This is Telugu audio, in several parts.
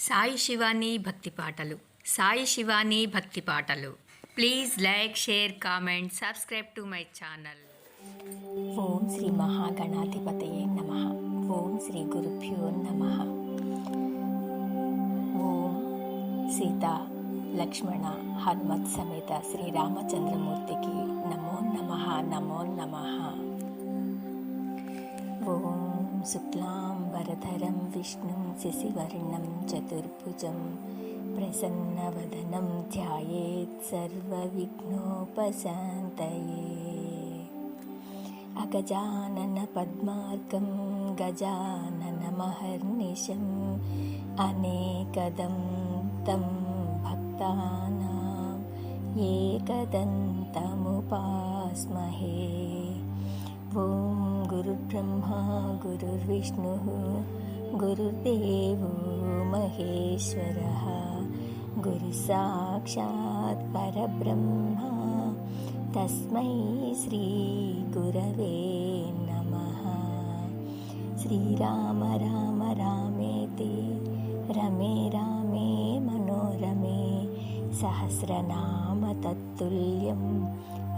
సాయి శివాని భక్తి పాటలు. సాయి శివాని భక్తి పాటలు. Please like, share, comment, subscribe to my channel. ఓం శ్రీ మహాగణాధిపతయే నమః. ఓం శ్రీ గురుభ్యో నమః. ఓం సీతా లక్ష్మణ హనుమత్ సమేత శ్రీరామచంద్రమూర్తికి నమో నమః. నమో నమః. ఓం శుక్లాంబరధరం విష్ణుం శశివర్ణం చతుర్భుజం ప్రసన్నవదనం ధ్యాయేత్ సర్వవిఘ్నోపశాంతయే. అగజానన పద్మార్కం గజాననమహర్నిశం అనేకదం తం భక్తానాం ఏకదంతముపాస్మహే. ఓం గురుర్బ్రహ్మా గురుర్విష్ణుః గురుర్దేవో మహేశ్వరః గురుసాక్షాత్ పరబ్రహ్మ తస్మై శ్రీ గురవే నమః. శ్రీరామ రామ రామేతి రమే రామే మనోరమే సహస్రనామ తత్తుల్యం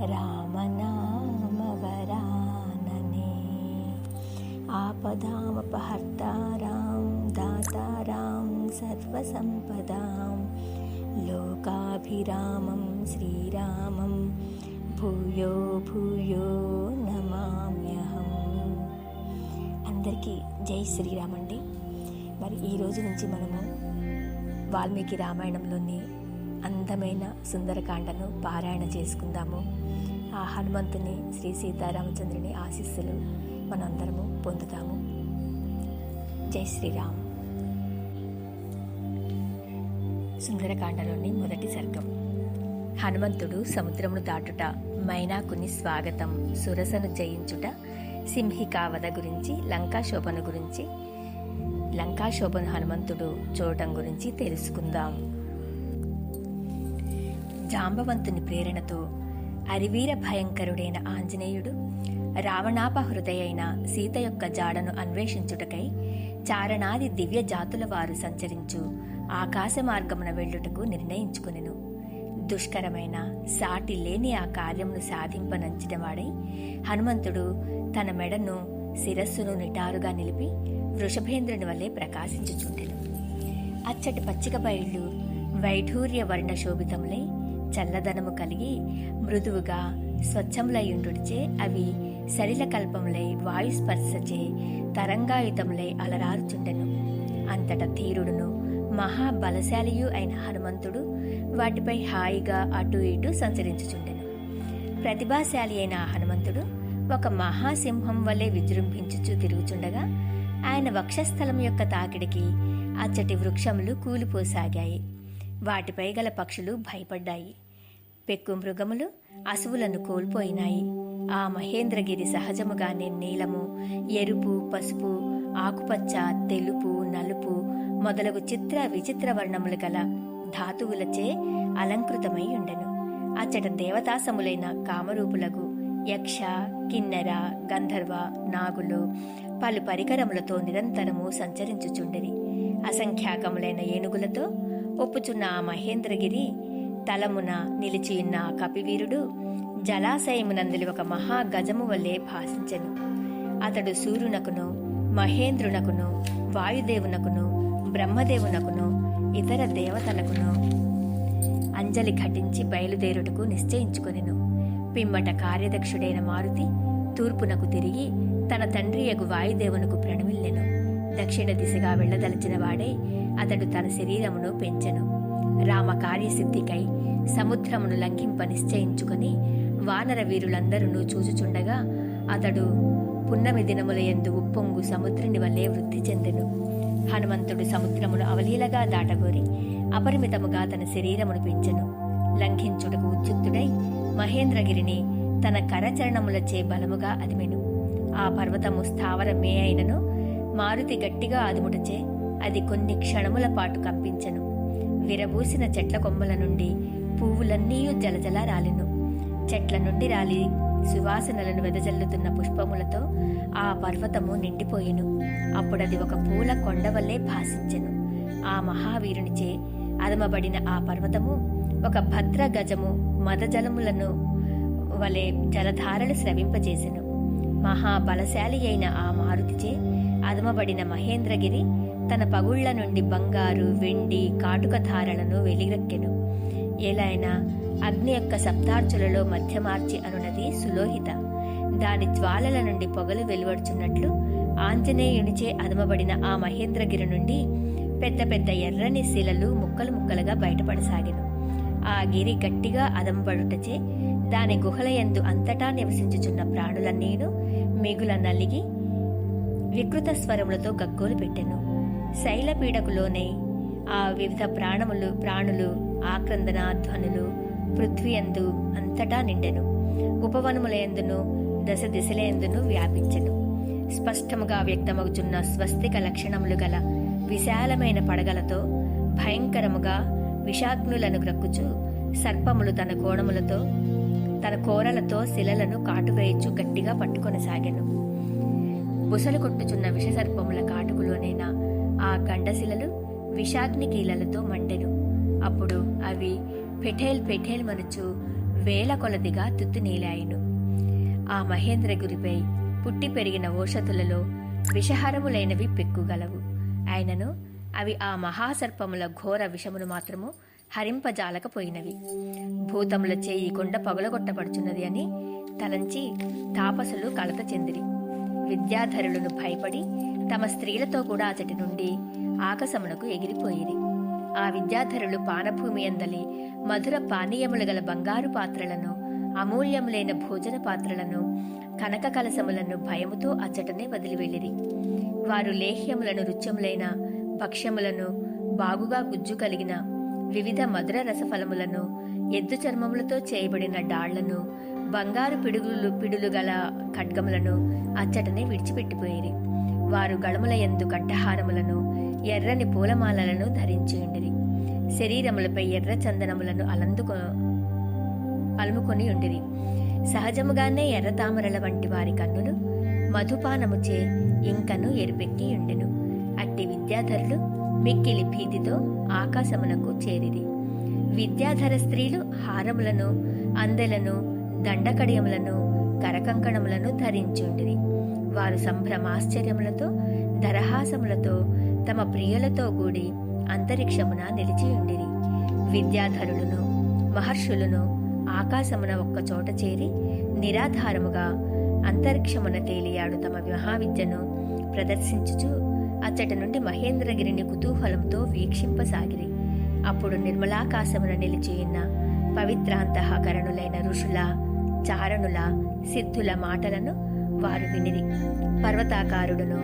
రామనామ వరాననే. ఆపదామపహర్తారాం దాతారాం సర్వసంపదాం లోకాభిరామం శ్రీరామం భూయో భూయో నమామ్యహం. అందరికీ జై శ్రీరామ్ అండి. మరి ఈ రోజు నుంచి మనము వాల్మీకి రామాయణంలోని అందమైన సుందరకాండను పారాయణ చేసుకుందాము. ఆ హనుమంతుని, శ్రీ సీతారామచంద్రుని ఆశీస్సులు మనందరము పొందుతాము. జై శ్రీరామ్. సుందరకాండలోని మొదటి సర్గం. హనుమంతుడు సముద్రమును దాటుట, మైనాకుని స్వాగతం, సురసను జయించుట, సింహికావధ గురించి, లంకాశోభను గురించి, లంకాశోభను హనుమంతుడు చూడటం గురించి తెలుసుకుందాం. జాంబవంతుని ప్రేరణతో అరివీర భయంకరుడైన ఆంజనేయుడు రావణాపహృదయైన సీత యొక్క జాడను అన్వేషించుటకై చారణాది దివ్య జాతుల వారు సంచరించు ఆకాశ మార్గమున వెళ్ళుటకు నిర్ణయించుకొనెను. దుష్కరమైన సాటి లేని ఆ కార్యమును సాధింపనంచినవాడై హనుమంతుడు తన మెడను శిరస్సును నిటారుగా నిలిపి వృషభేంద్రుని వల్లే ప్రకాశించుచుండెను. అచ్చటి పచ్చిక బయళ్ళు వైఢూర్య వర్ణ శోభితములై చల్లదనము కలిగి మృదువుగా స్వచ్ఛములయుండుచే అవి సలిల కల్పములై వాయుస్పర్శచే తరంగాయుతములై అలరారుచుండెను. అంతట ధీరుడును మహాబలశాలియు అయిన హనుమంతుడు వాటిపై హాయిగా అటు ఇటు సంచరించుచుండెను. ప్రతిభాశాలి అయిన హనుమంతుడు ఒక మహాసింహం వలె విజృంభించుచు తిరుగుచుండగా ఆయన వక్షస్థలం యొక్క తాకిడికి అచ్చటి వృక్షములు కూలిపోసాగాయి. వాటిపై గల పక్షులు భయపడ్డాయి. పెక్కు మృగములు అసువులను కోల్పోయినాయి. ఆ మహేంద్రగిరి సహజముగానే నీలము, ఎరుపు, పసుపు, ఆకుపచ్చ, తెలుపు, నలుపు మొదలగు చిత్ర విచిత్ర వర్ణములు గల ధాతువులచే అలంకృతమై ఉండెను. అచ్చట దేవతాసములైన కామరూపులకు యక్ష, కిన్నెర, గంధర్వ, నాగులు పలు పరికరములతో నిరంతరము సంచరించుచుండిరి. అసంఖ్యాకములైన ఏనుగులతో ఒప్పుచున్న ఆ మహేంద్రగిరి తలమున నిలిచియున్న కపివీరుడు జలాశయమునందలి ఒక మహాగజము వల్లే భాషించెను. అతడు సూర్యునకును, మహేంద్రునకును, వాయుదేవునకును, బ్రహ్మదేవునకును, ఇతర దేవతలకును అంజలి ఘటించి బయలుదేరుటకు నిశ్చయించుకొనెను. పిమ్మట కార్యదక్షుడైన మారుతి తూర్పునకు తిరిగి తన తండ్రియగు వాయుదేవునకు ప్రణమిల్లెను. దక్షిణ దిశగా వెళ్లదలచిన వాడే అతడు తన శరీరమును పెంచెను. రామ కార్యసిద్ధికై సముద్రమును లంఘింప నిశ్చయించుకొని వానర వీరులందరూ చూచుచుండగా అతడు పున్నమి దినములయందు ఉప్పొంగు సముద్రుని వల్లే వృద్ధి చెందెను. హనుమంతుడు సముద్రమును అవలీలగా దాటగోరి అపరిమితముగా తన శరీరమును పెంచెను. లంఘించుటకు ఉద్యుక్తుడై మహేంద్రగిరిని తన కరచరణములచే బలముగా అదిమెను. ఆ పర్వతము స్థావరమే అయినను మారుతి గట్టిగా అదుముటచే అది కొన్ని క్షణముల పాటు కంపించెను. విరబూసిన చెట్ల కొమ్మల నుండి పువ్వులన్నీ జలజల రాలెను. చెట్ల నుండి రాలి సువాసనలను వెదజల్లుతున్న పుష్పములతో ఆ పర్వతము నిండిపోయెను. అప్పుడది ఒక పూల కొండవల్లే భాసించెను. ఆ మహావీరునిచే అదమబడిన ఆ పర్వతము ఒక భద్ర గజము మదజలములను వలె జలధారలు స్రవింపజేసెను. మహాబలశాలి అయిన ఆ మారుతిచే అదమబడిన మహేంద్రగిరి తన పగుళ్ల నుండి బంగారు, వెండి, కాటుక ధారలను వెలిగక్కెను. ఏలైనా అగ్ని యొక్క సప్తార్చులలో మధ్యమార్చి అనున్నది సులోహిత. దాని జ్వాలల నుండి పొగలు వెలువడుచున్నట్లు ఆంజనేయునిచే అదమబడిన ఆ మహేంద్రగిరి నుండి పెద్ద పెద్ద ఎర్రని శిలలు ముక్కలు ముక్కలుగా బయటపడసాగెను. ఆ గిరి గట్టిగా అదమబడుటచే దాని గుహలయందు అంతటా నివసించుచున్న ప్రాణులన్నీను మిగుల నలిగి వికృత స్వరములతో గగ్గోలు పెట్టెను. శైలపీడకులోనే ఆ వివిధ ప్రాణులు ఆక్రందన ధ్వనులు పృథ్వీయందు అంతటా నిండెను. ఉపవనములయందును దశ దిశలయందును వ్యాపించెను. స్పష్టముగా వ్యక్తమగుచున్న స్వస్తిక లక్షణములు గల విశాలమైన పడగలతో భయంకరముగా విషాగ్నులను గ్రక్కుచు సర్పములు తన కోరలతో శిలలను కాటువేయచ్చు గట్టిగా పట్టుకొనసాగెను. బుసలు కొట్టుచున్న విషసర్పముల కాటుకులోనైనా ఆ గండశిలలు విషాగ్ని కీలలతో మండెను. అప్పుడు అవి పెఠేల్ మనుచు వేల కొలదిగా తుత్తునీలాయును. ఆ మహేంద్రగిరిపై పుట్టి పెరిగిన ఓషధులలో విషహరములైనవి పెక్కుగలవు. అయినను అవి ఆ మహాసర్పముల ఘోర విషమును మాత్రము హరింపజాలకపోయినవి. భూతములచే ఈ కొండ పగులగొట్టబడుచున్నది అని తలంచి తాపసులు కలత చెందిరి. విద్యాధరులను భయపడి తమ స్త్రీలతో కూడా అచటి నుండి ఆకాశమునకు ఎగిరిపోయిరి. ఆ విద్యాధరులు పానభూమి అందలి మధుర పానీయములు గల బంగారు పాత్రలను, అమూల్యములైన భోజన పాత్రలను, కనక కలసములను భయముతో అచ్చటనే వదిలి వెళ్ళిరి. వారు లేహ్యములను, రుచ్యములైన భక్ష్యములను, బాగుగా గుజ్జు కలిగిన వివిధ మధుర రసఫలములను, ఎద్దు చర్మములతో చేయబడిన డాళ్లను, బంగారు పిడులు గల ఖడ్గములను అచ్చటనే విడిచిపెట్టిపోయిరి. వారు గళముల యందు కంఠహారములను, ఎర్రని పూలమాలలను ధరించియుండిరి. శరీరములపై ఎర్ర చందనములను అలుముకొని ఉండిరి. సహజముగానే ఎర్ర తామరల వంటి వారి కన్నులు మధుపానముచే ఇంకను ఎరుపెక్కి ఉండెను. అట్టి విద్యాధరులు మిక్కిలి భీతితో ఆకాశమునకు చేరిరి. విద్యాధర స్త్రీలు హారములను, అందెలను, దండకడియములను, కరకంకణములను ధరించుండిరి. వారు సంభ్రమాశ్చర్యములతో దరహాసములతో తమ ప్రియులతో కూడి అంతరిక్షమున నిలిచియుండిరి. విద్యాధరులను మహర్షులను ఆకాశమున ఒక్కచోట చేరి నిరాధారముగా అంతరిక్షమున తేలియాడు తమ మహావిద్యను ప్రదర్శించుచు అచ్చటి నుండి మహేంద్రగిరిని కుతూహలంతో వీక్షింపసాగిరి. అప్పుడు నిర్మలాకాశమున నిలిచియున్న పవిత్రాంతఃకరణులైన ఋషుల, చారణుల, సిద్ధుల మాటలను వారు వినిరి. పర్వతాకారుడును,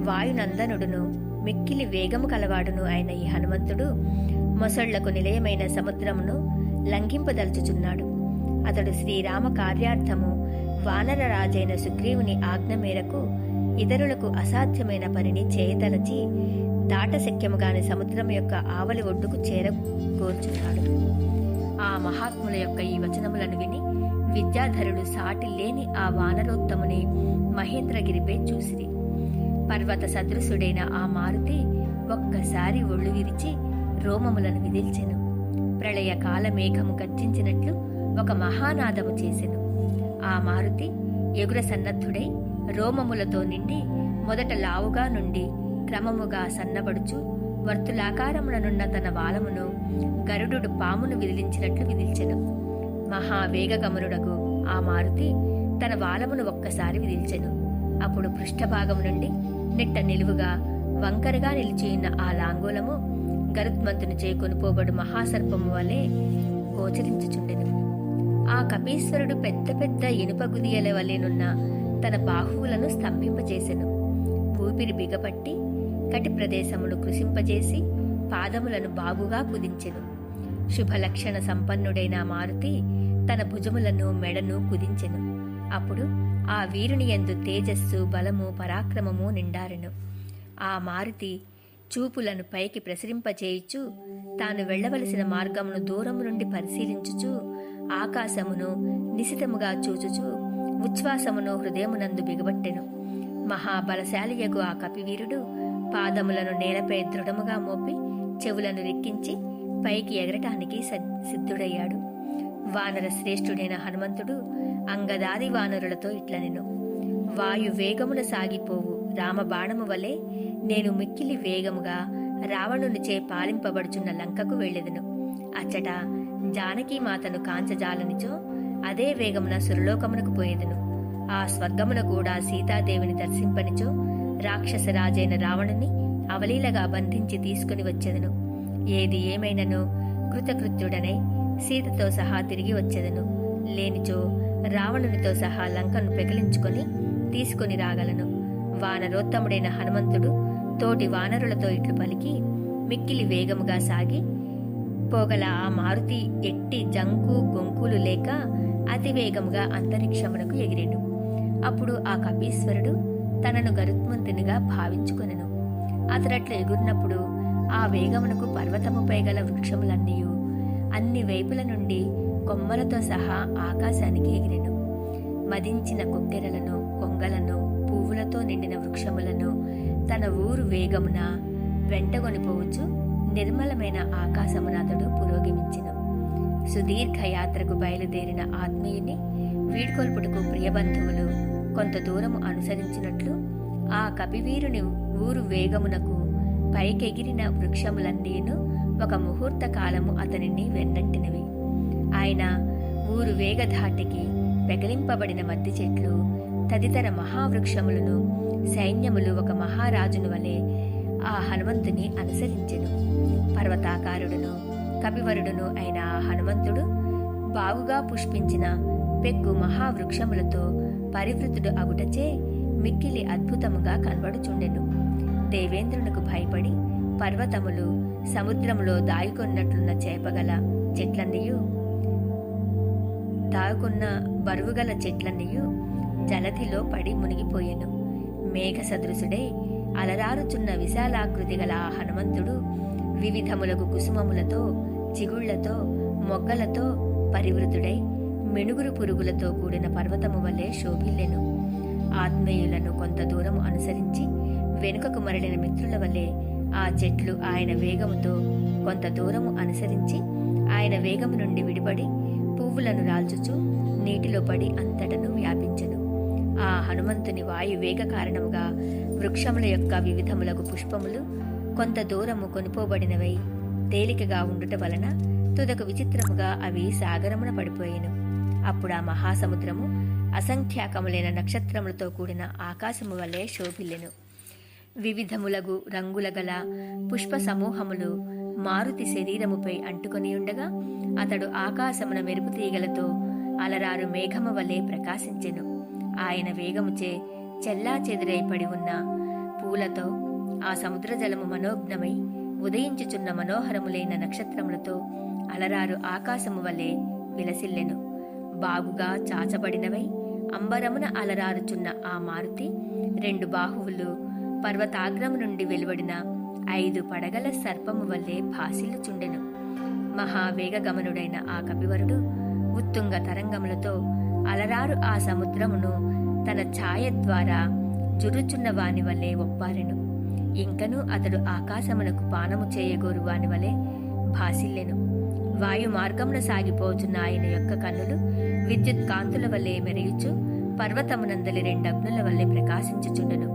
వాయునందనుడును, మిక్కిలి వేగము కలవాడును అయిన ఈ హనుమంతుడు మొసళ్లకు నిలయమైన సముద్రమును లంఘింపదలుచుచున్నాడు. అతడు శ్రీరామ కార్యార్థము వానరరాజైన సుగ్రీవుని ఆజ్ఞ మేరకు ఇతరులకు అసాధ్యమైన పనిని చేయతలచి దాటశక్యముగాని సముద్రం యొక్క ఆవలి ఒడ్డుకు చేరగోర్చున్నాడు. ఆ మహాత్ముల యొక్క ఈ వచనములను విని విద్యాధరుడు సాటి లేని ఆ వానరోత్తముని మహేంద్రగిరిపై చూసిరి. పర్వత సదృశుడైన ఆ మారుతి ఒక్కసారి ఒళ్ళు విరిచి రోమములను విదిల్చెను. ప్రళయ కాలమేఘము గర్జించినట్లు ఒక మహానాదము చేసెను. ఆ మారుతి ఎగుర సన్నద్ధుడై రోమములతో నిండి మొదట లావుగా నుండి క్రమముగా సన్నబడుచు వర్తులాకారముననున్న తన వాలమును గరుడు పామును విదిలించినట్లు విదిల్చెను. మహావేగగమనుడగు ఆ మారుతి తన వాలమును ఒక్కసారి విదిల్చెను. అప్పుడు పృష్ఠభాగం నుండి నిట్ట నిలువుగా వంకరగా నిలిచియున్న ఆ లాంగూలము గరుత్మంతుని చేకొనిపోబడు మహాసర్పము వలె గోచరించుచుండెను. ఆ కపీశ్వరుడు పెద్ద పెద్ద ఇనుప గుదియల వలెనున్న తన బాహువులను స్తంభింపజేసెను. ఊపిరి బిగపట్టి కటి ప్రదేశమును కృశింపజేసి పాదములను బాగుగా కుదించెను. శుభలక్షణ సంపన్నుడైన మారుతి తన భుజములను మెడను కుదించెను. అప్పుడు ఆ వీరుని యందు తేజస్సు, బలము, పరాక్రమము నిండారెను. ఆ మారుతి చూపులను పైకి ప్రసరింపచేయుచు తాను వెళ్లవలసిన మార్గమును దూరము నుండి పరిశీలించుచు ఆకాశమును నిశితముగా చూచుచు ఉచ్ఛ్వాసమును హృదయమునందు బిగబట్టెను. మహాబలశాలియగు ఆ కపివీరుడు పాదములను నేలపై దృఢముగా మోపి చెవులను రెక్కించి పైకి ఎగరటానికి సిద్ధుడయ్యాడు. వానర శ్రేష్ఠుడైన హనుమంతుడు అంగదాది వానరులతో ఇట్లనెను: వాయు వేగమున సాగిపోవు రామబాణము వలె నేను మిక్కిలి వేగముగా రావణునిచే పాలింపబడుచున్న లంకకు వెళ్ళెదను. అచ్చట జానకీమాతను కాంచజాలనిచో అదే వేగమున సురలోకమునకు పోయేదను. ఆ స్వర్గమున కూడా సీతాదేవిని దర్శింపనిచో రాక్షసరాజైన రావణుని అవలీలగా బంధించి తీసుకుని వచ్చెదను. ఏది ఏమైనను కృతకృత్యుడనై సీతతో సహా తిరిగి వచ్చెదను. లేనిచో రావణునితో సహా లంకను పెకిలించుకొని తీసుకుని రాగలను. వానరోత్తముడైన హనుమంతుడు తోటి వానరులతో ఇట్లు పలికి మిక్కిలి వేగముగా సాగి పోగల ఆ మారుతి ఎట్టి జంకు గొంకులు లేక అతివేగముగా అంతరిక్షమునకు ఎగిరెను. అప్పుడు ఆ కపీశ్వరుడు తనను గరుత్మంతునిగా భావించుకొనెను. అతడట్ల ఎగురినప్పుడు ఆ వేగమునకు పర్వతముపై గల వృక్షములన్నీయు అన్ని వైపుల నుండి కొమ్మలతో సహా ఆకాశానికి ఎగిరెను. మదించిన కొక్కెరలను, కొంగలను, పువ్వులతో నిండిన వృక్షములను తన ఊరు వేగమున వెంటగొనిపోవచ్చు నిర్మలమైన ఆకాశమున అతడు పురోగమించెను. సుదీర్ఘ యాత్రకు బయలుదేరిన ఆత్మీయుని వీడ్కొల్పుటకు ప్రియబంధువులు కొంత దూరము అనుసరించినట్లు ఆ కపివీరుని ఊరు వేగమునకు పైకెగిరిన వృక్షములన్నీను ఒక ముహూర్త కాలము అతనిని వెన్నంటినవి. ఆయన ఊరు వేగధాటికి పెకలింపబడిన మద్ది చెట్లు తదితర మహావృక్షములను సైన్యములు ఒక మహారాజును వలె ఆ హనుమంతుని అనుసరించెను. పర్వతాకారుడును కపివరుడును అయిన ఆ హనుమంతుడు బాగుగా పుష్పించిన పెక్కు మహావృక్షములతో పరివృతుడు అగుటచే మిక్కిలి అద్భుతముగా కనబడుచుండెను. దేవేంద్రునకు భయపడి పర్వతములు సముద్రములో దాయుకొన్నట్లున్న చేపగల చెట్లన్నీయు దాగుకున్న బరువుగల చెట్లన్నీయు జలధిలో పడి మునిగిపోయెను. మేఘ సదృశుడై అలరారుచున్న విశాలాకృతి గల ఆ హనుమంతుడు వివిధములకు కుసుమములతో, చిగుళ్లతో, మొగ్గలతో పరివృతుడై మెణుగురు పురుగులతో కూడిన పర్వతము వలె శోభిల్లెను. ఆత్మీయులను కొంత దూరము అనుసరించి వెనుకకు మరలిన మిత్రుల వలె ఆ చెట్లు ఆయన వేగముతో కొంత దూరము అనుసరించి ఆయన వేగము నుండి విడిపడి పువ్వులను రాల్చుచు నీటిలో పడి అంతటను వ్యాపించెను. ఆ హనుమంతుని వాయువేగ కారణముగా వృక్షముల యొక్క వివిధములకు పుష్పములు కొంత దూరము కొనిపోబడినవై తేలికగా ఉండుట వలన తుదకు విచిత్రముగా అవి సాగరమున పడిపోయెను. అప్పుడు ఆ మహాసముద్రము అసంఖ్యాకములైన నక్షత్రములతో కూడిన ఆకాశము వలె శోభిల్లెను. వివిధములగు రంగుల గల పుష్ప సమూహములు మారుతి శరీరముపై అంటుకొని ఉండగా అతడు ఆకాశమున మెరుపు తీగలతో అలరారు మేఘము వలె ప్రకాశించెను. ఆయన వేగముచే చెల్లా చెదురై పడి ఉన్న పూలతో ఆ సముద్ర జలము మనోజ్ఞమై ఉదయించుచున్న మనోహరములైన నక్షత్రములతో అలరారు ఆకాశము వలె విలసిల్లెను. బాగుగా చాచబడినవై అంబరమున అలరారుచున్న ఆ మారుతి 2 బాహువులు పర్వతాగ్రము నుండి వెలువడిన 5 పడగల సర్పము వల్లే భాసిల్లుచుండెను. మహావేగగమనుడైన ఆ కపివరుడు ఉత్తుంగ తరంగములతో అలరారు ఆ సముద్రమును తన ఛాయ ద్వారా జురుచున్న వాని వలె ఒప్పారెను. ఇంకను అతడు ఆకాశమునకు పానము చేయగోరు వాని వలె భాసిల్లెను. వాయు మార్గమున సాగిపోచున్న ఆయన యొక్క కన్నులు విద్యుత్ కాంతుల వలె మెరయుచు పర్వతమునందలి 2 అగ్నుల వలె ప్రకాశించుచుండెను.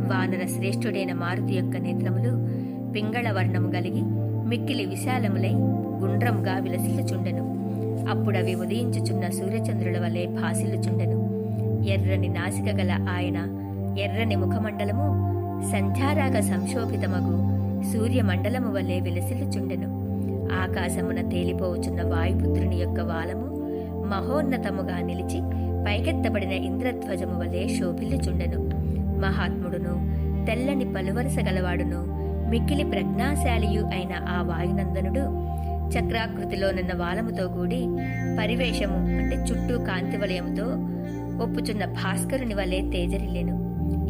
వానర శ్రేష్ఠుడైన మారుతి యొక్క నేత్రములు పింగళ వర్ణము గలిగి మిక్కిలి విశాలములై గుండ్రముగా విలసిల్లుచుండెను. అప్పుడవి ఉదయించుచున్న సూర్యచంద్రుల వలె భాసిల్లుచుండెను. ఎర్రని నాసిక గల ఆయన ఎర్రని ముఖమండలము సంధ్యారాగ సంశోభితమగు సూర్యమండలము వలె విలసిల్లుచుండెను. ఆకాశమున తేలిపోవుచున్న వాయుపుత్రుని యొక్క వాలము మహోన్నతముగా నిలిచి పైకెత్తబడిన ఇంద్రధ్వజము వలె శోభిల్లుచుండెను. మహాత్ముడును తెల్లని పలువరస గలవాడును మిక్కిలి ప్రజ్ఞాశాలియు అయిన ఆ వాయునందనుడు చక్రాకృతిలోనున్న వాలముతో కూడి పరివేషము అంటే చుట్టూ కాంతి వలయముతో ఒప్పుచున్న భాస్కరుని వలె తేజరిల్లెను.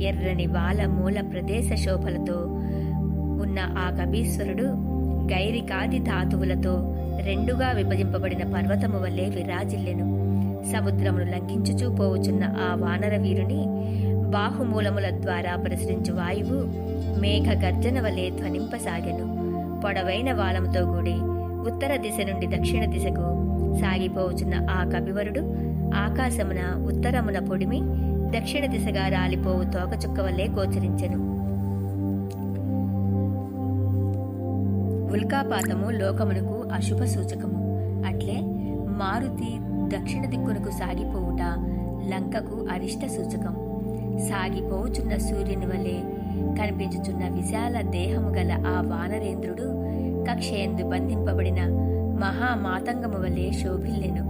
ఎర్రని వాల మూల ప్రదేశ శోభలతో ఉన్న ఆ కపీశ్వరుడు గైరికాది ధాతువులతో 2గా విభజింపబడిన పర్వతము వలె విరాజిల్లెను. సముద్రమును లంఘించుచూ పోవుచున్న ఆ వానర వీరుని బాహుమూలముల ద్వారా ప్రసరించు వాయువు మేఘ గర్జన వలె ధ్వనింపసాగెను. పొడవైన వాలముతో కూడి ఉత్తర దిశ నుండి దక్షిణ దిశకు సాగిపోవచున్న ఆ కపివరుడు ఆకాశమున ఉత్తరమున పొడిమి దక్షిణ దిశగా రాలిపోవు తోకచుక్క వల్లే గోచరించెను. ఉల్కాపాతము లోకమునకు అశుభ సూచకము. అట్లే మారుతి దక్షిణ దిక్కునకు సాగిపోవుట లంకకు అరిష్ట సూచకం. సాగిపోవుచున్న సూర్యుని వలె కనిపించుచున్న విశాల దేహము గల ఆ వానరేంద్రుడు కక్షయందు బంధింపబడిన మహామాతంగము వలె శోభిల్లెను.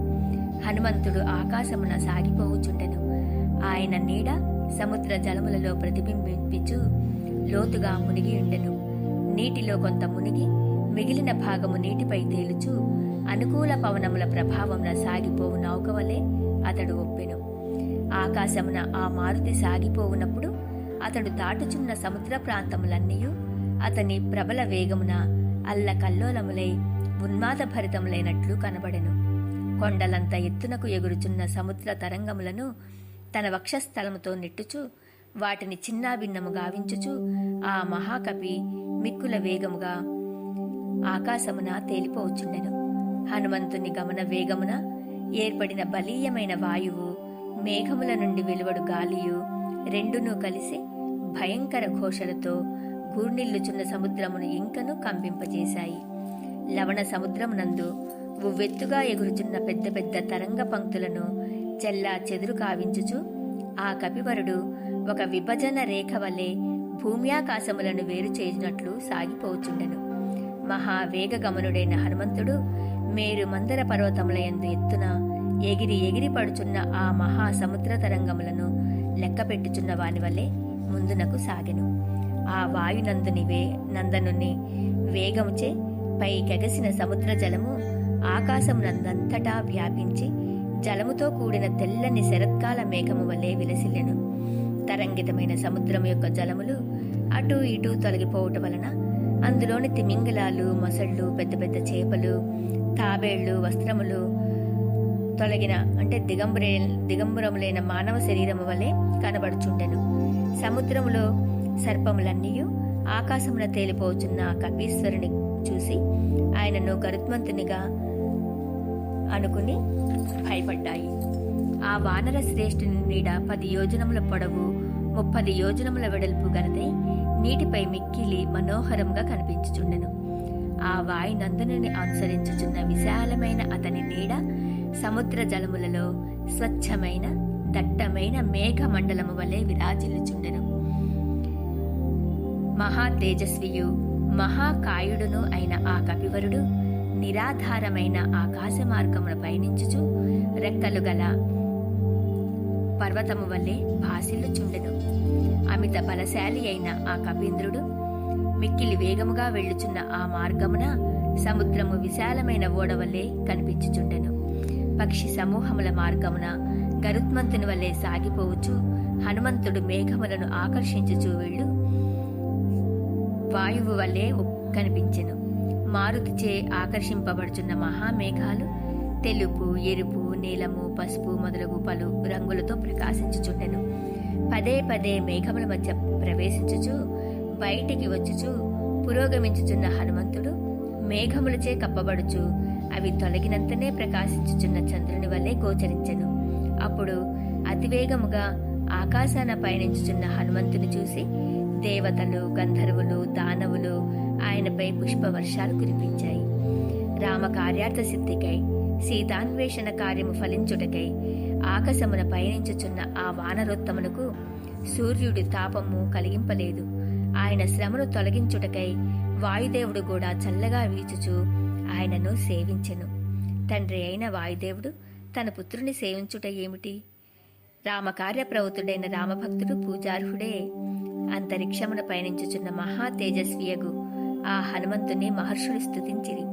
హనుమంతుడు ఆకాశమున సాగిపోవుచుండెను. ఆయన నీడ సముద్ర జలములలో ప్రతిబింబించు లోతుగా మునిగి ఉండెను. నీటిలో కొంత మునిగి మిగిలిన భాగము నీటిపై తేలుచు అనుకూల పవనముల ప్రభావమున సాగిపోవు నౌక వలె అతడు ఒప్పెను. ఆకాశమున ఆ మారుతి సాగిపోవునప్పుడు అతడు దాటుచున్న సముద్ర ప్రాంతములన్నీయు అతని ప్రబల వేగమున అల్లకల్లోలములై ఉన్మాదభరితములైనట్లు కనబడెను. కొండలంత ఎత్తునకు ఎగురుచున్న సముద్ర తరంగములను తన వక్షస్థలముతో నెట్టుచు వాటిని చిన్నాభిన్నము గావించుచు ఆ మహాకపి మిక్కుల వేగముగా ఆకాశమున తేలిపోవచ్చుండెను. హనుమంతుని గమన వేగమున ఏర్పడిన బలీయమైన వాయువు, మేఘముల నుండి వెలువడు గాలియు రెండునూ కలిసి భయంకర ఘోషలతో గూర్నిల్లుచున్న సముద్రమును ఇంకను కంపింపజేశాయి. లవణ సముద్రమునందు ఉవ్వెత్తుగా ఎగురుచున్న పెద్ద పెద్ద తరంగ పంక్తులను చెల్లా చెదురు కావించుచు ఆ కపివరుడు ఒక విభజన రేఖ వలె భూమ్యాకాశములను వేరు చేసినట్లు సాగిపోవచ్చుండెను. మహావేగగమనుడైన హనుమంతుడు మేరు మందర పర్వతముల యందు ఎత్తున ఎగిరి ఎగిరి పడుచున్న ఆ మహాసముద్ర తరంగములను లెక్కపెట్టుచున్న వాని వలె ముందునకు సాగెను. ఆ నందనుని వేగముచే పైకెగసిన సముద్ర జలము ఆకాశమునందంతటా వ్యాపించి జలముతో కూడిన తెల్లని శరత్కాల మేఘము వలె విలసిల్లెను. తరంగితమైన సముద్రం యొక్క జలములు అటూ ఇటూ తొలగిపోవటం వలన అందులోని తిమింగలాలు, మొసళ్ళు, పెద్ద పెద్ద చేపలు, తాబేళ్లు వస్త్రములు తొలగిన దిగంబరములైన మానవ శరీరము వలె కనబడుచుండెను. సముద్రములో సర్పములన్నీయు ఆకాశమున తేలిపోచున్న కపీశ్వరుని చూసి ఆయనను గరుత్మంతునిగా అనుకుని భయపడ్డాయి. ఆ వానర శ్రేష్ఠుని నీడ 10 యోజనముల పొడవు 30 యోజనముల వెడల్పు గలదై నీటిపై మిక్కిలి మనోహరంగా కనిపించుచుండెను. ఆ వాయునందనుని అనుసరించుచున్న విశాలమైన అతని నీడ సముద్ర జలములలో స్వచ్ఛమైన దట్టమైన మేఘ మండలము వలె విరాజిల్లుచుండెను. మహా తేజస్వియు మహాకాయుడును అయిన ఆ కపివరుడు నిరాధారమైన ఆకాశ మార్గమున పయనించుచు రెక్కలు గల పర్వతము వల్లే భాసిల్లుచుండెను. అమిత బలశాలి అయిన ఆ కపీంద్రుడు మిక్కిలి వేగముగా వెళ్ళుచున్న ఆ మార్గమున సముద్రము విశాలమైన ఓడవల్లే కనిపించుచుండెను. పక్షి సమూహముల మార్గమున గరుత్మంతుని వల్లే సాగిపోవచ్చు హనుమంతుడు మేఘములను ఆకర్షించుచూ వెళ్ళు వాయువు వల్లే కనిపించెను. మారుతిచే ఆకర్షింపబడుచున్న మహామేఘాలు తెలుపు, ఎరుపు, నీలము, పసుపు మొదలగు పలు రంగులతో ప్రకాశించుచుండెను. పదే పదే మేఘముల మధ్య ప్రవేశించుచు బయటికి వచ్చుచు పురోగమించుచున్న హనుమంతుడు మేఘములచే కప్పబడుచు అవి తొలగినంతనే ప్రకాశించుచున్న చంద్రుని వల్లే గోచరించెను. అప్పుడు అతివేగముగా ఆకాశాన పయనించుచున్న హనుమంతుని చూసి దేవతలు, గంధర్వులు, దానవులు ఆయనపై పుష్పవర్షాలు కురిపించాయి. రామ కార్యార్థ సిద్ధికై, సీతాన్వేషణ కార్యము ఫలించుటకై ఆకాశమున పయనించుచున్న ఆ వానరోత్తమునకు సూర్యుడి తాపము కలిగింపలేదు. ఆయన శ్రమను తొలగించుటకై వాయుదేవుడు కూడా చల్లగా వీచుచు ఆయనను సేవించెను. తండ్రి అయిన వాయుదేవుడు తన పుత్రుని సేవించుట ఏమిటి? రామకార్యప్రవృత్తుడైన రామభక్తుడు పూజార్హుడే. అంతరిక్షమున పయనించుచున్న మహా తేజస్వియగు ఆ హనుమంతుని మహర్షులు స్తుతించిరి.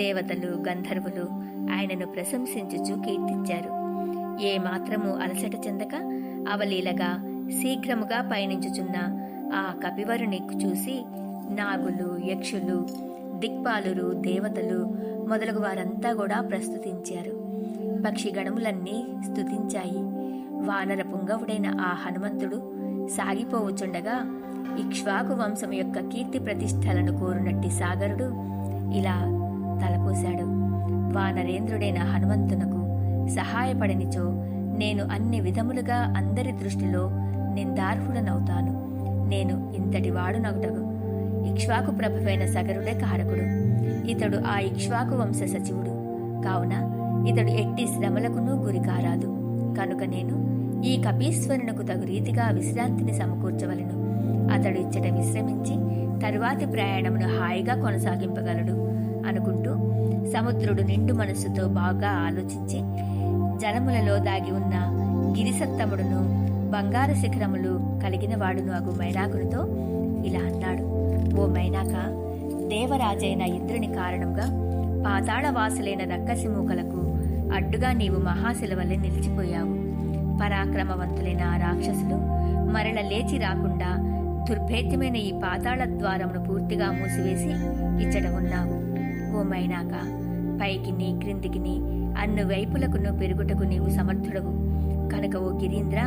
దేవతలు, గంధర్వులు ఆయనను ప్రశంసించుచు కీర్తించారు. ఏ మాత్రము అలసట చెందక అవలీలగా శీఘ్రముగా పయనించుచున్న ఆ కపివరుని చూసి నాగులు, యక్షులు, దిక్పాలురు, దేవతలు మొదలగు వారంతా కూడా ప్రస్తుతించారు. పక్షిగణములన్నీ స్తుతించాయి. వానర పుంగవుడైన ఆ హనుమంతుడు సాగిపోవచుండగా ఇక్ష్వాకు వంశం యొక్క కీర్తి ప్రతిష్టలను కోరునట్టి సాగరుడు ఇలా తలపోశాడు. వానరేంద్రుడైన హనుమంతునకు సహాయపడనిచో నేను అన్ని విధములుగా అందరి దృష్టిలో నిందార్హుడనవుతాను. నేను ఇంతటి వాడునగుటకు ఇక్ష్వాకు ప్రభువైన సగరుడే కారకుడు. ఇతడు ఆ ఇక్ష్వాకు వంశ సచివుడు కావున ఇతడు ఎట్టి శ్రమలకునూ గురి కారాదు. కనుక నేను ఈ కపీశ్వరునకు తగు రీతిగా విశ్రాంతిని సమకూర్చవలను. అతడు ఇచ్చట విశ్రమించి తరువాతి ప్రయాణమును హాయిగా కొనసాగింపగలడు అనుకుంటూ సముద్రుడు నిండు మనస్సుతో బాగా ఆలోచించి జలములలో దాగి ఉన్న గిరిసత్తముడును బంగారు శిఖరములు కలిగిన వాడును అగు మైనాకునితో ఇలా అన్నాడు. ఓ మైనాక, దేవరాజైన ఇంద్రుని కారణంగా పాతాళవాసులైన రక్కసి మూకలకు అడ్డుగా నీవు మహాశిల వల్లే నిలిచిపోయావు. పరాక్రమవంతులైన ఆ రాక్షసులు మరల లేచి రాకుండా దుర్భేద్యమైన ఈ పాతాళ ద్వారమును పూర్తిగా మూసివేసి ఇచ్చట ఉన్నావు. ఓ మైనాక, పైకిని క్రిందికిని అన్ని వైపులకును పెరుగుటకు నీవు సమర్థుడవు. కనుక ఓ గిరీంద్ర,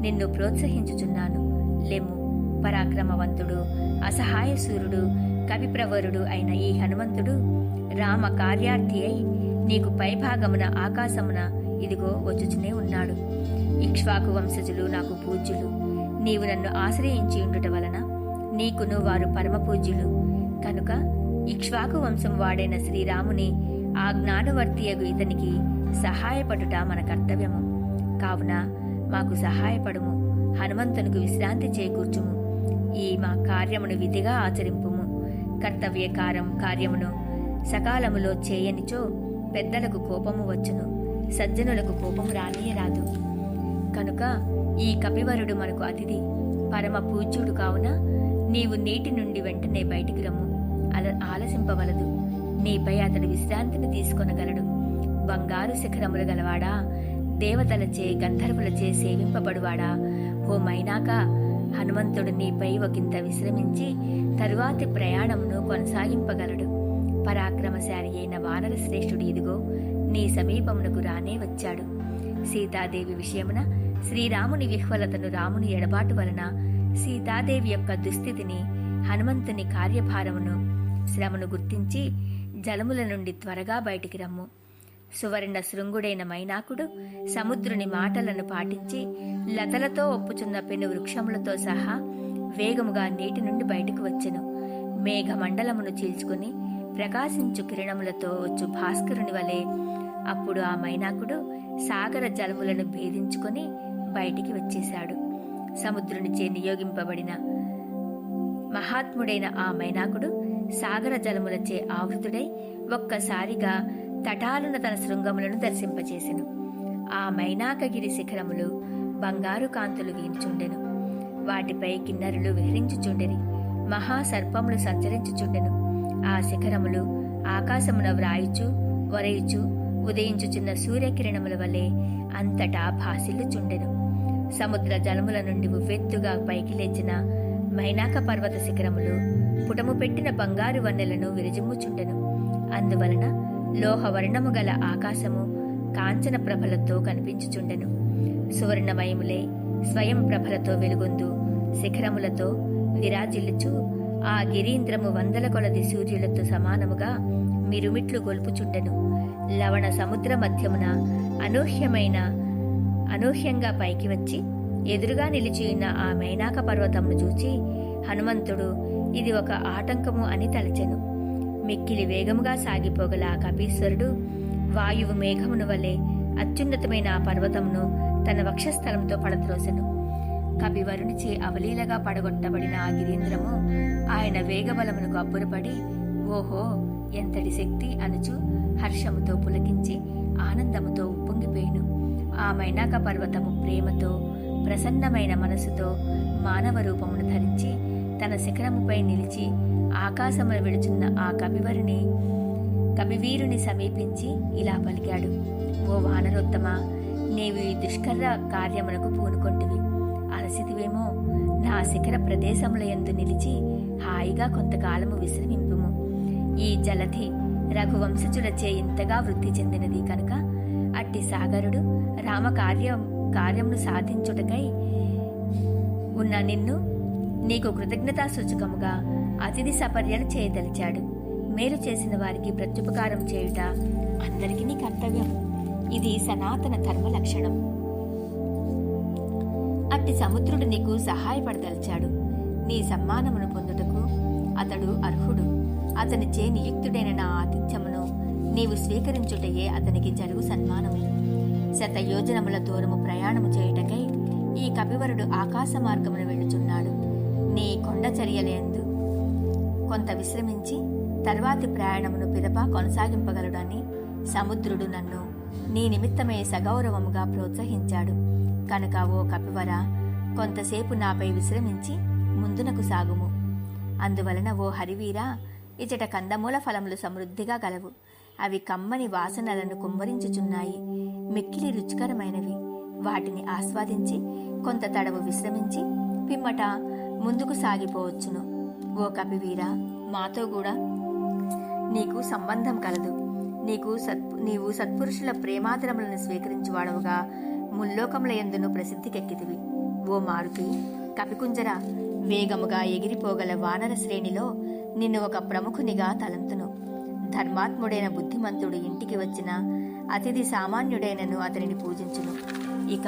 నిన్ను ప్రోత్సహించుచున్నాను. లెమ్ము. పరాక్రమవంతుడు, అసహాయ సూర్యుడు, కవిప్రవరుడు అయిన ఈ హనుమంతుడు రామ కార్యార్థి అయి నీకు పైభాగమున ఆకాశమున ఇదిగో వచ్చుచునే ఉన్నాడు. ఇక్ష్వాకు వంశజులు నాకు పూజ్యులు. నీవు నన్ను ఆశ్రయించి ఉండుట వలన నీకును వారు పరమ పూజ్యులు. కనుక ఇక్ష్వాకు వంశం వాడైన శ్రీరాముని ఆ జ్ఞానవర్తియగు ఇతనికి సహాయపడుట మన కర్తవ్యము. కావున మాకు సహాయపడుము. హనుమంతునికి విశ్రాంతి చేకూర్చుము. ఈ మా కార్యమును విధిగా ఆచరింపుము. కార్యమును సకాలములో చేయనిచో పెద్దలకు కోపము వచ్చును, సజ్జనులకు కోపము రానియరాదు. కనుక ఈ కపివరుడు మనకు అతిథి, పరమ పూజ్యుడు కావున నీవు నీటి నుండి వెంటనే బయటికి రమ్ము. ఆలసింపవలదు. నీపై అతడు విశ్రాంతిని తీసుకొనగలడు. బంగారు శిఖరములు గలవాడా, దేవతలచే గంధర్వులచే సేవింపబడువాడా, ఓ మైనాక, హనుమంతుడు నీపై ఒకంత విశ్రమించి తరువాతి ప్రయాణమును కొనసాగింపగలడు. పరాక్రమశాలి అయిన వానర శ్రేష్ఠుడు ఇదిగో నీ సమీపమునకు రానే వచ్చాడు. సీతాదేవి విషయమున శ్రీరాముని విహ్వలతను, రాముని ఎడబాటు వలన సీతాదేవి యొక్క దుస్థితిని, హనుమంతుని కార్యభారమును, శ్రమను గుర్తించి జలముల నుండి త్వరగా బయటికి రమ్ము. సువర్ణ శృంగుడైన మైనాకుడు సముద్రుని మాటలను పాటించి లతలతో ఒప్పుచున్న పెను వృక్షములతో సహా వేగముగా నీటి నుండి బయటకు వచ్చెను. మేఘమండలమును చీల్చుకుని ప్రకాశించు కిరణములతో వచ్చు భాస్కరుని వలె అప్పుడు ఆ మైనాకుడు సాగర జలములను భేదించుకొని బయటికి వచ్చేశాడు. సముద్రునిచే నియోగింపబడిన మహాత్ముడైన ఆ మైనాకుడు సాగర జలములచే ఆవృతుడై ఒక్కసారిగా తటాలున తన శృంగములను దర్శింపచేసెను. ఆ మైనాకగిరి శిఖరములు బంగారు కాంతులు వీంచుండెను. వాటిపై కిన్నరులు విహరించుచుండెరి. మహాసర్పములు సంచరించుచుండెను. ఆ శిఖరములు ఆకాశమున వ్రాయుచు వరయుచు ఉదయించుచున్న సూర్యకిరణముల వలె అంతటా భాసిల్లుచుండెను. సముద్ర జలముల నుండి ఉవ్వెత్తుగా పైకి లేచిన మైనాక పర్వత శిఖరములు పుటము పెట్టిన బంగారు వన్నెలను విరజిమ్ముచుండెను. అందువలన లోహవర్ణము గల ఆకాశము కాంచన ప్రభలతో కనిపించుచుండెను. సువర్ణమయములే స్వయం ప్రభలతో వెలుగొందు శిఖరములతో విరాజిల్లుచు ఆ గిరీంద్రము వందల కొలది సూర్యులతో సమానముగా మిరుమిట్లు గొల్పుచుండెను. లవణ సముద్ర మధ్యమున అనూహ్యంగా పైకి వచ్చి ఎదురుగా నిలిచియున్న ఆ మైనాక పర్వతమును చూచి హనుమంతుడు ఇది ఒక ఆటంకము అని తలచెను. మిక్కిలి వేగముగా సాగిపోగల ఆ కపీశ్వరుడు వాయువు మేఘమును వలె అత్యున్నతమైన ఆ పర్వతమును తన వక్షస్థలంతో పడద్రోసెను. కపివరునిచే అవలీలగా పడగొట్టబడిన ఆ గిరీంద్రము ఆయన వేగబలమునకు అబ్బురపడి ఓహో ఎంతటి శక్తి అనుచు హర్షముతో పులకించి ఆనందముతో ఉప్పొంగిపోయిను. ఆ మైనాక పర్వతము ప్రేమతో ప్రసన్నమైన మనసుతో మానవ రూపమును ధరించి తన శిఖరముపై నిలిచి ఆకాశమున విడుచున్న ఆ కపివీరుని సమీపించి ఇలా పలికాడు. ఓ వానరోత్తమ, నీవు ఈ దుష్కర కార్యమునకు పూనుకొంటివి. అలసితివేమో. నా శిఖర ప్రదేశముల యందు నిలిచి హాయిగా కొంతకాలము విశ్రమింపుము. ఈ జలధి రఘువంశజులచే ఇంతగా వృద్ధి చెందినది కనుక అట్టి సాగరుడు రామకార్యం కార్యమును సాధించుటకై ఉన్న నిన్ను నీకు కృతజ్ఞతా సూచకముగా అతిథి సపర్యలు చేయదలిచాడు. మేలు చేసిన వారికి ప్రత్యుపకారం చేయుట అందరికీ నీ కర్తవ్యం. ఇది సనాతన ధర్మ లక్షణం. అట్టి సముద్రుడు నీకు సహాయపడదలిచాడు. నీ సమ్మానమును పొందుటకు అతడు అర్హుడు. అతనిచే నియుక్తుడైన నా ఆతిథ్యమును నీవు స్వీకరించుటయే అతనికి జరుగు సన్మానము. 100 యోజనముల దూరము ప్రయాణము చేయుటకై ఈ కపివరుడు ఆకాశ మార్గమును వెళ్ళుచున్నాడు. నీ కొండచర్యలందు కొంత విశ్రమించి తర్వాతి ప్రయాణమును పిదప కొనసాగింపగలడని సముద్రుడు నన్ను నీ నిమిత్తమే సగౌరవముగా ప్రోత్సహించాడు. కనుక ఓ కపివర, కొంతసేపు నాపై విశ్రమించి ముందునకు సాగుము. అందువలన ఓ హరివీరా, ఇచట కందమూల ఫలములు సమృద్ధిగా గలవు. అవి కమ్మని వాసనలను కుమ్మరించుచున్నాయి. మిక్కిలి రుచికరమైనవి. వాటిని ఆస్వాదించి కొంత తడవు విశ్రమించి పిమ్మట ముందుకు సాగిపోవచ్చును. ఓ కపివీరా, మాతో కూడా నీకు సంబంధం కలదు. నీవు సత్పురుషుల ప్రేమాదరములను స్వీకరించువాడవుగా ముల్లోకముల యందును ప్రసిద్ధికెక్కితివి. ఓ మారుతి, కపికుంజర, వేగముగా ఎగిరిపోగల వానర శ్రేణిలో నిన్ను ఒక ప్రముఖునిగా తలంతును. ధర్మాత్ముడైన బుద్ధిమంతుడు ఇంటికి వచ్చిన అతిథి సామాన్యుడైనను అతనిని పూజించును. ఇక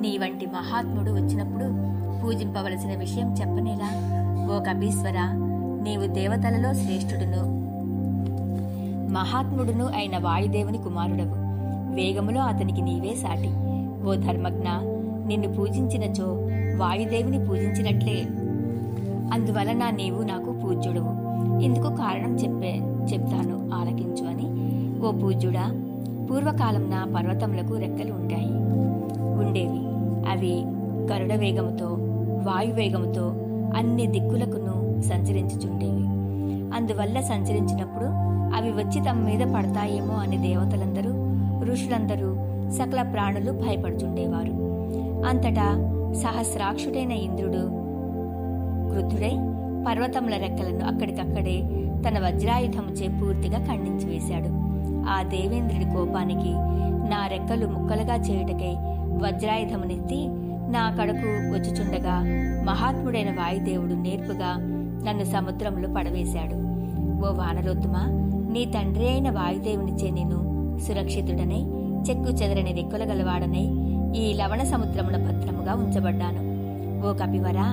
నీ వంటి మహాత్ముడు వచ్చినప్పుడు పూజింపవలసిన విషయం చెప్పనేలా? ఓ కపీశ్వర, నీవు దేవతలలో శ్రేష్ఠుడును మహాత్ముడును అయిన వాయుదేవుని కుమారుడవు. వేగములో అతనికి నీవే సాటి. ఓ ధర్మజ్ఞ, నిన్ను పూజించినచో వాయుదేవుని పూజించినట్లే. అందువలన నీవు నాకు పూజ్యుడవు. ఇందుకు కారణం చెప్తాను, ఆలకించు అని. ఓ పూజ్యుడా, పూర్వకాలంన పర్వతములకు రెక్కలు ఉండేవి. అవి గరుడ వేగముతో వాయువేగముతో అన్ని దిక్కులకును సంచరించుచుండేవి. అందువల్ల సంచరించినప్పుడు అవి వచ్చి తమ మీద పడతాయేమో అని దేవతలందరూ, ఋషులందరూ, సకల ప్రాణులు భయపడుచుండేవారు. అంతటా సహస్రాక్షుడైన ఇంద్రుడు క్రుద్ధుడై పర్వతముల రెక్కలను అక్కడికక్కడే తన వజ్రాయుధముచే పూర్తిగా ఖండించి వేశాడు. ఆ దేవేంద్రుడి కోపానికి నా రెక్కలు ముక్కలుగా చేయుటకై వజ్రాయుధమునెత్తి నా కడకు వచ్చుచుండగా మహాత్ముడైన వాయుదేవుడు నేర్పుగా నన్ను సముద్రంలో పడవేశాడు. ఓ వానరోత్తమా, నీ తండ్రి అయిన వాయుదేవునిచే నేను సురక్షితుడనై చెక్కు చెదరని రెక్కల గలవాడనై ఈ లవణ సముద్రమున భద్రముగా ఉంచబడ్డాను. ఓ కపివరా,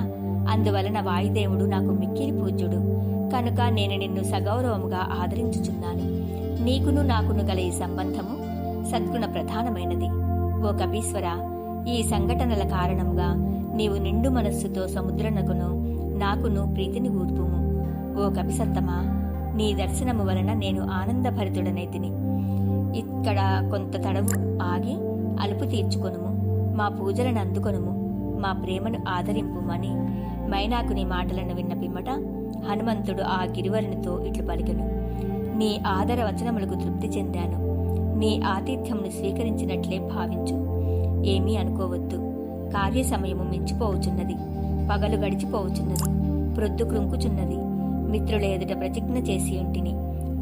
అందువలన వాయుదేవుడు నాకు మిక్కిలి పూజ్యుడు. కనుక నేను నిన్ను సగౌరవముగా ఆదరించుచున్నాను. నీకును నాకును గల ఈ సంబంధము సద్గుణ ప్రధానమైనది. ఓ కపీశ్వర, ఈ సంఘటనల కారణముగా నీవు నిండు మనస్సుతో సముద్రనకును నాకును ప్రీతిని గూర్పుము. ఓ కపిసత్తమా, నీ దర్శనము వలన నేను ఆనందభరితుడనైతిని. ఇక్కడ కొంత తడవు ఆగి అలుపు తీర్చుకొనుము. మా పూజలను అందుకొనుము. మా ప్రేమను ఆదరింపుమని మైనాకుని మాటలను విన్న పిమ్మట హనుమంతుడు ఆ గిరివరునితో ఇట్లు పలికెను. నీ ఆదర వచనములకు తృప్తి చెందాను. నీ ఆతిథ్యమును స్వీకరించినట్లే భావించు. ఏమీ అనుకోవద్దు. కార్య సమయము మించిపోవచున్నది. పగలు గడిచిపోవచున్నది. ప్రొద్దు కృంకుచున్నది. మిత్రుల ఎదుట ప్రతిజ్ఞ చేసి ఉంటిని.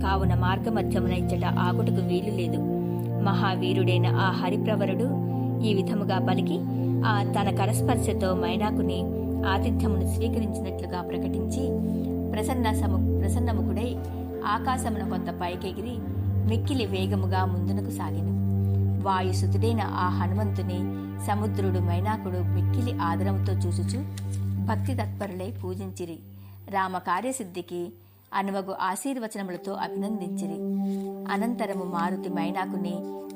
కావున మార్గమధ్యమున ఇచ్చట ఆగుటకు వీలు లేదు. మహావీరుడైన ఆ హరిప్రవరుడు ఈ విధముగా పలికి తన కరస్పర్శతో మైనాకుని ఆతిథ్యమును స్వీకరించినట్లుగా ప్రకటించి ప్రసన్నముఖుడై ఆకాశమున కొంత పైకెగిరి మిక్కిలి వేగముగా ముందునకు సాగెను. వాయుసుతుడైన ఆ హనుమంతుని సముద్రుడు మైనాకుడు మిక్కిలి ఆదరముతో చూచుచు భక్తి తత్పరులై పూజించిరి. రామకార్యసిద్ధికి అనువగు ఆశీర్వచనములతో అభినందించిరి. అనంతరము మారుతి మైనాకుని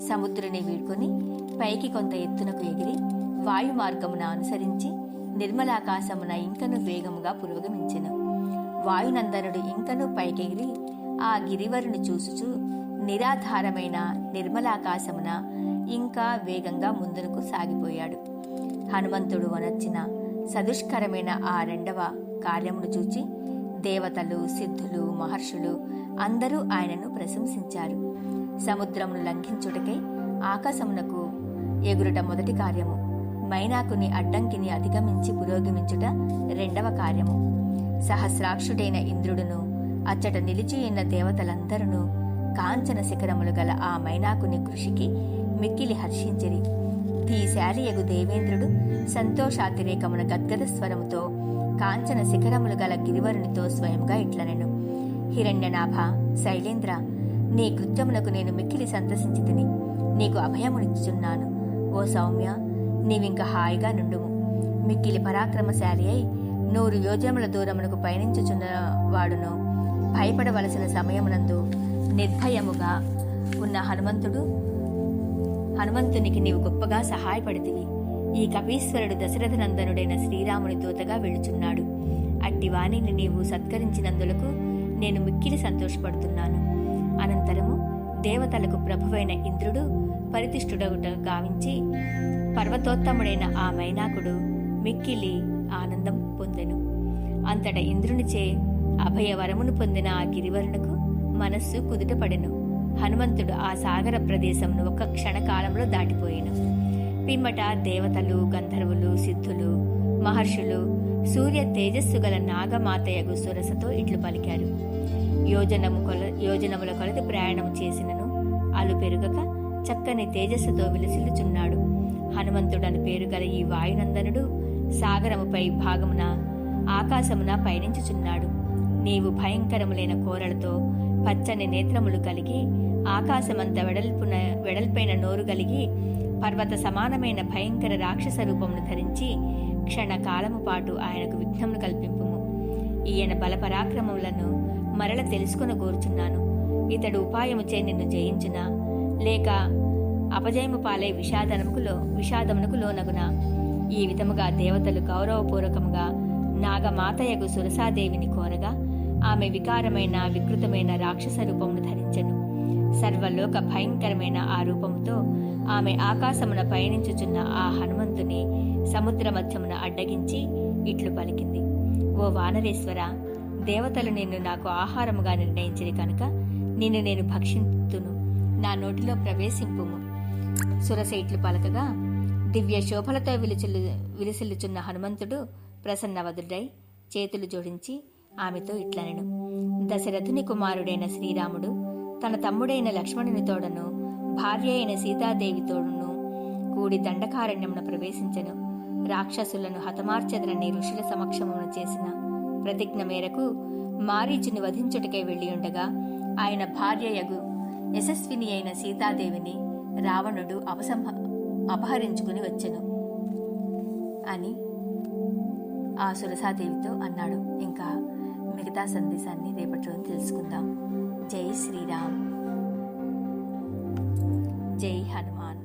సముద్రుని వీడ్కొని పైకి కొంత ఎత్తునకు ఎగిరి వాయు మార్గమున అనుసరించి నిర్మలాకాశమున ఇంకను వేగముగా పురోగమించెను. వాయునందనుడు ఇంకను పైకెగిరి ఆ గిరివరుని చూసుచు నిరాధారమైన నిర్మలాకాశమున ఇంకా వేగంగా ముందునకు సాగిపోయాడు. హనుమంతుడు వనర్చిన సదుష్కరమైన ఆ రెండవ కార్యమును చూచి దేవతలు, సిద్ధులు, మహర్షులు అందరూ ఆయనను ప్రశంసించారు. సముద్రమును లంఘించుటకై ఆకాశమునకు ఎగురుట మొదటి కార్యము. మైనాకుని అడ్డంకిని అధిగమించి పురోగమించుట రెండవ కార్యము. సహస్రాక్షుడైన ఇంద్రుడును అచ్చట నిలిచియున్న దేవతలందరూ కాంచన శిఖరములు గల ఆ మైనాకుని కృషికి మిక్కిలి హర్షించిరి. ధీశాలియగు దేవేంద్రుడు సంతోషాతిరేకమున గద్గద స్వరముతో కాంచన శిఖరములు గల గిరివరునితో స్వయంగా ఇట్లనెను. హిరణ్యనాభ, శైలేంద్ర, నీ కృత్యమునకు నేను మిక్కిలి సంతసించి తిని నీకు అభయమునిచ్చుచున్నాను. ఓ సౌమ్య, నీవింక హాయిగా నుండుము. మిక్కిలి పరాక్రమశాలి అయి 100 యోజనముల దూరమునకు పయనించుచున్న వాడును భయపడవలసిన సమయమునందు నిర్భయముగా ఉన్న హనుమంతునికి నీవు గొప్పగా సహాయపడితివి. ఈ కపీశ్వరుడు దశరథనందనుడైన శ్రీరాముని దూతగా వెళుచున్నాడు. అట్టి వాణిని నీవు సత్కరించినందులకు నేను మిక్కిలి సంతోషపడుతున్నాను. అనంతరము దేవతలకు ప్రభువైన ఇంద్రుడు పరితిష్ఠుడగుట గావించి పర్వతోత్తముడైన ఆ మైనాకుడు మిక్కిలి ఆనందం పొందెను. అంతట ఇంద్రునిచే అభయవరమును పొందిన ఆ గిరివరునకు మనస్సు కుదుటపడెను. హనుమంతుడు ఆ సాగర ప్రదేశమును ఒక క్షణకాలంలో దాటిపోయెను. పిమ్మట దేవతలు, గంధర్వులు, సిద్ధులు, మహర్షులు సూర్య తేజస్సు గల నాగమాతయగు సురసతో ఇట్లు పలికారు. యోజనముల కొలది ప్రయాణం చేసినను అలు పెరుగక చక్కని తేజస్సుతో విలసిల్లుచున్నాడు. హనుమంతుడని పేరు గల ఈ వాయునందనుడు సాగరముపై భాగమున ఆకాశమున పయనించుచున్నాడు. నీవు భయంకరములైన కోరలతో పచ్చని నేత్రములు కలిగి ఆకాశమంత వెడల్పైన నోరు కలిగి పర్వత సమానమైన భయంకర రాక్షస రూపమును ధరించి క్షణకాలము పాటు ఆయనకు విఘ్నమును కల్పింపుము. ఈయన బలపరాక్రమములను మరల తెలుసుకుని కోరుచున్నాను. ఇతడు ఉపాయముచే నిన్ను జయించునా లేక అపజయము పాలై విషాదమునకు లోనగునా? ఈ విధముగా దేవతలు గౌరవపూర్వకముగా నాగమాతయగు సురసాదేవిని కోరగా ఆమె వికారమైన వికృతమైన రాక్షస రూపమును ధరించెను. సర్వలోక భయంకరమైన ఆ రూపముతో ఆమె ఆకాశమున పయనించుచున్న ఆ హనుమంతుని సముద్ర మధ్యమున అడ్డగించి ఇట్లు పలికింది. ఓ వానరేశ్వర, దేవతలు నిన్ను నాకు ఆహారముగా నిర్ణయించిరి కనుక నిన్ను నేను భక్షింతును. నా నోటిలో ప్రవేశింపుము. సురస ఇట్లు పలకగా దివ్య శోభలతో విలిసిల్లుచున్న హనుమంతుడు ప్రసన్నవదుడై చేతులు జోడించి ఆమెతో ఇట్లనెను. దశరథుని కుమారుడైన శ్రీరాముడు తన తమ్ముడైన లక్ష్మణుని తోడను భార్య అయిన సీతాదేవితోడును కూడి దండకారణ్యమున ప్రవేశించెను. రాక్షసులను హతమార్చెదరని ఋషుల సమక్షమును చేసిన ప్రతిజ్ఞ మేరకు మారీచుని వధించుటకై వెళ్ళియుండగా ఆయన భార్యయగు యశస్విని అయిన సీతాదేవిని రావణుడు అపహరించుకుని వచ్చెను అని ఆ సురసాదేవితో అన్నాడు. ఇంకా మిగతా సందేశాన్ని రేపటి రోజు తెలుసుకుందాం. జై శ్రీరామ్, జై హనుమాన్.